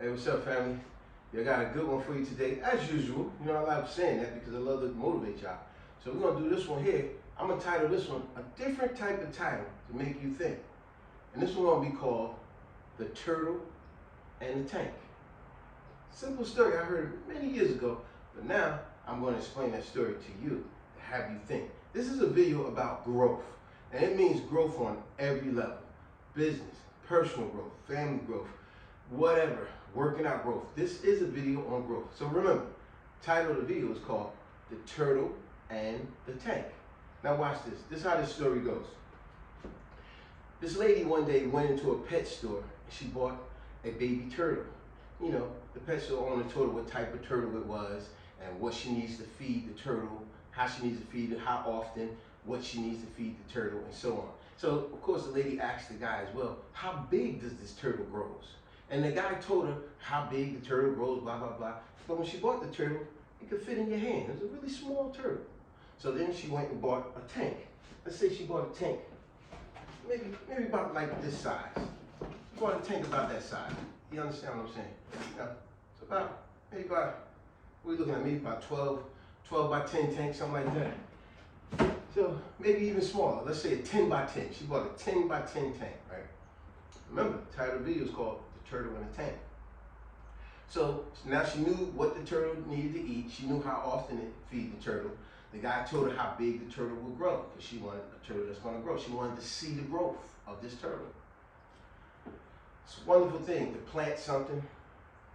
Hey, what's up, family? I got a good one for you today, as usual. You know, I love saying that because I love to motivate y'all. So we're gonna do this one here. I'm gonna title this one a different type of title to make you think. And this one gonna be called The Turtle and the Tank. Simple story I heard many years ago, but now I'm gonna explain that story to you to have you think. This is a video about growth, and it means growth on every level. Business, personal growth, family growth, whatever, working out growth. This is a video on growth. So remember, title of the video is called The Turtle and the Tank. Now watch this. This is how this story goes. This lady one day went into a pet store and she bought a baby turtle. You know, the pet store owner told her what type of turtle it was and what she needs to feed the turtle, how she needs to feed it, how often, what she needs to feed the turtle, and so on. So, of course, the lady asked the guy as well, how big does this turtle grow? And the guy told her how big the turtle grows, blah, blah, blah. But when she bought the turtle, it could fit in your hand. It was a really small turtle. So then she went and bought a tank. Let's say she bought a tank, maybe about like this size. She bought a tank about that size. You understand what I'm saying? You know, it's about, maybe about, we're looking at maybe about 12 by 10 tank, something like that. So maybe even smaller. Let's say a 10 by 10. She bought a 10 by 10 tank, right? Remember, the title of the video is called The Turtle and the Tank. So now she knew what the turtle needed to eat. She knew how often it feed the turtle. The guy told her how big the turtle would grow because she wanted a turtle that's going to grow. She wanted to see the growth of this turtle. It's a wonderful thing to plant something,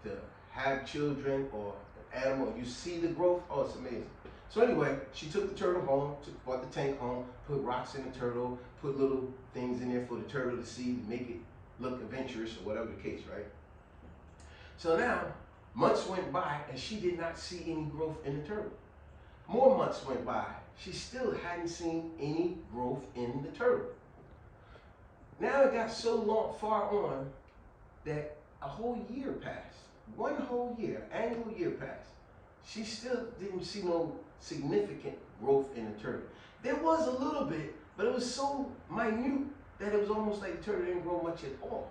to have children or an animal. You see the growth. Oh, it's amazing. So anyway, she took the turtle home, brought the tank home, put rocks in the turtle, put little things in there for the turtle to see to make it look adventurous or whatever the case, right? So now, months went by and she did not see any growth in the turtle. More months went by. She still hadn't seen any growth in the turtle. Now it got so far on that a whole year passed. One whole year, annual year passed. She still didn't see no significant growth in the turtle. There was a little bit, but it was so minute that it was almost like the turtle didn't grow much at all.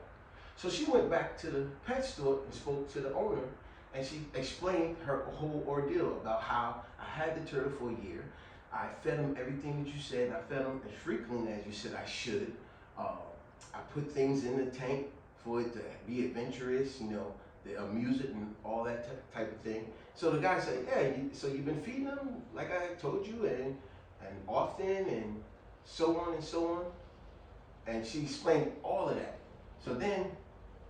So she went back to the pet store and spoke to the owner, and she explained her whole ordeal about how I had the turtle for a year. I fed him everything that you said, and I fed him as frequently as you said I should. I put things in the tank for it to be adventurous, you know, to amuse it and all that type of thing. So the guy said, yeah, so you've been feeding them like I told you and often and so on and so on. And she explained all of that. So then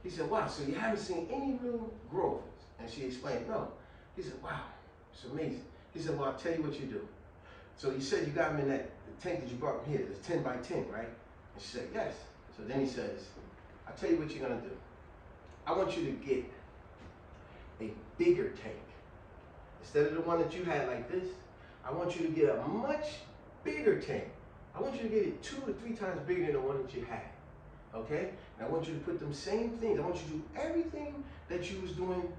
he said, wow, so you haven't seen any real growth? And she explained, no. He said, wow, it's amazing. He said, well, I'll tell you what you do. So you said you got them in that tank that you brought from here, it's 10 by 10, right? And she said, yes. So then he says, I'll tell you what you're gonna do. I want you to get a bigger tank. Instead of the one that you had like this, I want you to get a much bigger tank. I want you to get it 2 to 3 times bigger than the one that you had. Okay? And I want you to put them same things. I want you to do everything that you was doing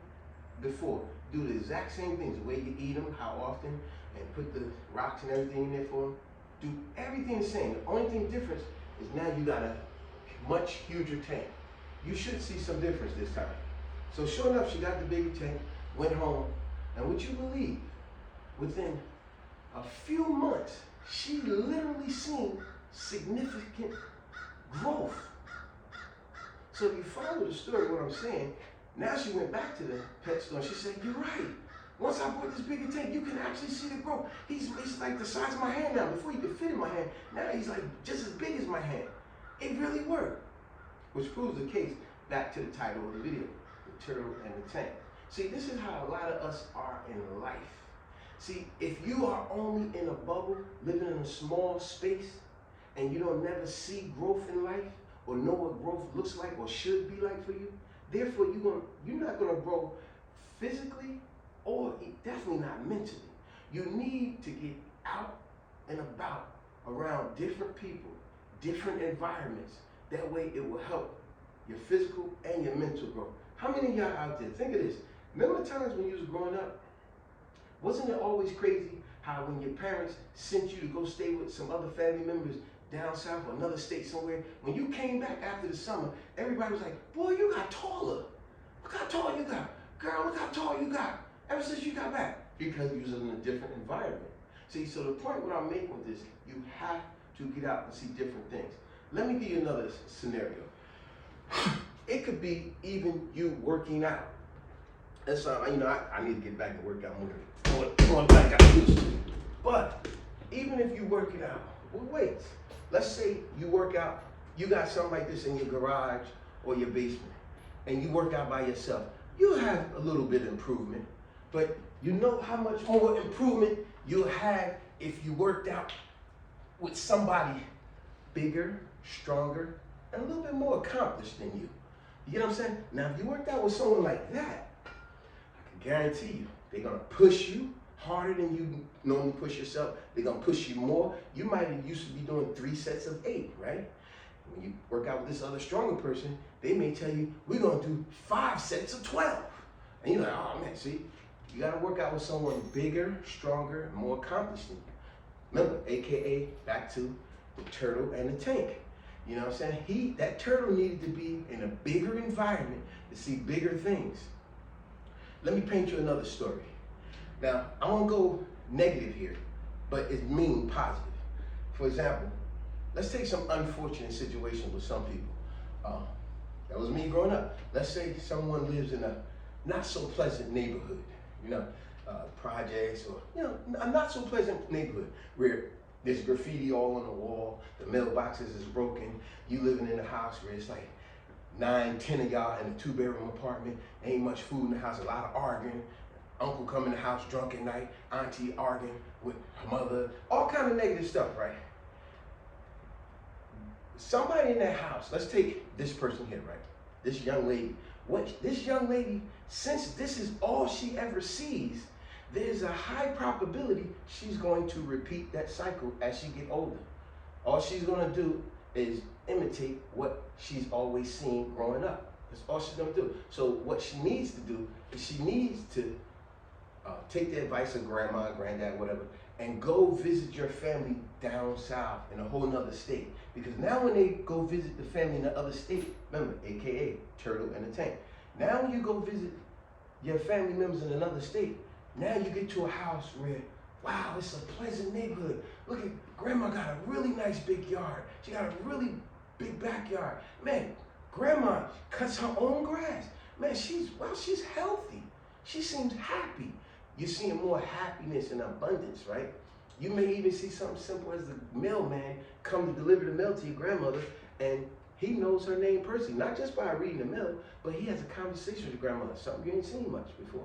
before. Do the exact same things, the way you eat them, how often, and put the rocks and everything in there for them. Do everything the same. The only thing different is now you got a much huger tank. You should see some difference this time. So sure enough, she got the bigger tank, went home, and would you believe, within a few months, she literally seen significant growth. So if you follow the story, what I'm saying, now she went back to the pet store and she said, you're right. Once I bought this bigger tank, you can actually see the growth. He's like the size of my hand now. Before you could fit in my hand, now he's like just as big as my hand. It really worked. Which proves the case back to the title of the video, The Turtle and the Tank. See, this is how a lot of us are in life. See, if you are only in a bubble, living in a small space, and you don't never see growth in life, or know what growth looks like or should be like for you, therefore you're not gonna grow physically or definitely not mentally. You need to get out and about around different people, different environments. That way it will help your physical and your mental growth. How many of y'all out there, think of this, remember the times when you was growing up? Wasn't it always crazy how when your parents sent you to go stay with some other family members down south or another state somewhere, when you came back after the summer, everybody was like, boy, you got taller. Look how tall you got? Girl, look how tall you got. Ever since you got back. Because you was in a different environment. See, so the point what I'm making with this, you have to get out and see different things. Let me give you another scenario. It could be even you working out. That's I need to get back and work out more. Going back out. But even if you work it out with weights, let's say you work out, you got something like this in your garage or your basement, and you work out by yourself. You have a little bit of improvement, but you know how much more improvement you'll have if you worked out with somebody bigger, stronger, and a little bit more accomplished than you. You get what I'm saying? Now, if you worked out with someone like that, I can guarantee you, they're gonna push you harder than you normally push yourself. They're gonna push you more. You might have used to be doing 3 sets of 8, right? When you work out with this other stronger person, they may tell you, we're gonna do 5 sets of 12. And you're like, oh man, see? You gotta work out with someone bigger, stronger, more accomplished than you. Remember, AKA, back to the turtle and the tank. You know what I'm saying? That turtle needed to be in a bigger environment to see bigger things. Let me paint you another story. Now, I won't go negative here, but it's mean positive. For example, let's take some unfortunate situation with some people. That was me growing up. Let's say someone lives in a not so pleasant neighborhood, projects or, a not so pleasant neighborhood where there's graffiti all on the wall, the mailboxes is broken, you living in a house where it's like 9, 10 of y'all in a 2-bedroom apartment, ain't much food in the house, a lot of arguing, uncle come in the house drunk at night, auntie arguing with her mother, all kind of negative stuff, right? Somebody in that house, let's take this person here, right? This young lady. This young lady, since this is all she ever sees, there's a high probability she's going to repeat that cycle as she get older. All she's gonna do is imitate what she's always seen growing up. That's all she's gonna do. So what she needs to do is she needs to take the advice of grandma, granddad, whatever, and go visit your family down south in a whole nother state. Because now when they go visit the family in the other state, remember, AKA turtle and the tank. Now when you go visit your family members in another state, now you get to a house where, wow, it's a pleasant neighborhood. Look at, grandma got a really nice big yard. She got a really big backyard. Man, grandma cuts her own grass. Man, she's healthy. She seems happy. You're seeing more happiness and abundance, right? You may even see something simple as the mailman come to deliver the mail to your grandmother, and he knows her name personally, not just by reading the mail, but he has a conversation with your grandmother, something you ain't seen much before.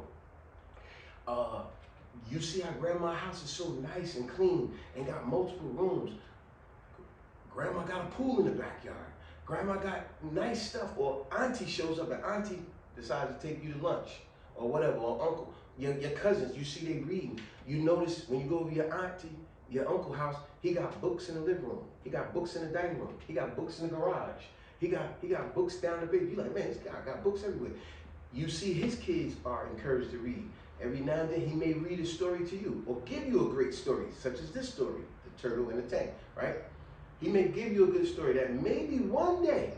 You see how grandma's house is so nice and clean and got multiple rooms. Grandma got a pool in the backyard. Grandma got nice stuff, or auntie shows up and auntie decides to take you to lunch or whatever, or uncle. Your cousins, you see they reading. You notice when you go over your auntie, your uncle house, he got books in the living room. He got books in the dining room. He got books in the garage. He got books down the bed. You're like, man, this guy got books everywhere. You see his kids are encouraged to read. Every now and then he may read a story to you or give you a great story, such as this story, The Turtle and the Tank, right? He may give you a good story that maybe one day,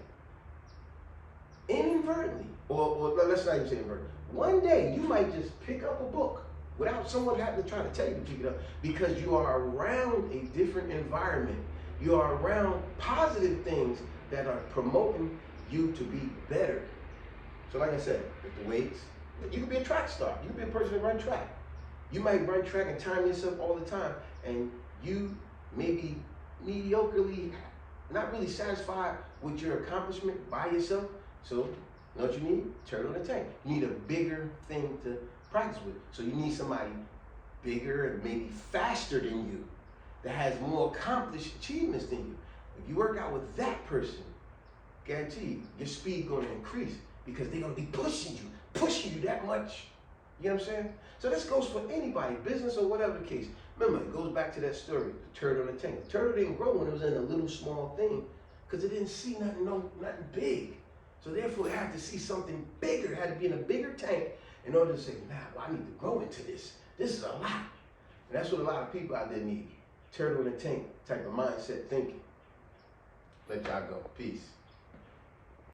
inadvertently, or let's not even say inadvertently, one day you might just pick up a book without someone having to try to tell you to pick it up, because you are around a different environment. You are around positive things that are promoting you to be better. So like I said, with the weights, you could be a track star. You could be a person that run track. You might run track and time yourself all the time, and you may be mediocrely, not really satisfied with your accomplishment by yourself. So you know what you need? Turtle in the tank. You need a bigger thing to practice with. So you need somebody bigger and maybe faster than you, that has more accomplished achievements than you. If you work out with that person, guarantee you, your speed going to increase, because they're going to be pushing you that much. You know what I'm saying? So this goes for anybody, business or whatever the case. Remember, it goes back to that story, the turtle in the tank. The turtle didn't grow when it was in a little small thing, because it didn't see nothing big. So therefore, it had to see something bigger. It had to be in a bigger tank in order to say, nah, I need to grow into this. This is a lot. And that's what a lot of people out there need. Turtle in the tank type of mindset thinking. Let y'all go. Peace.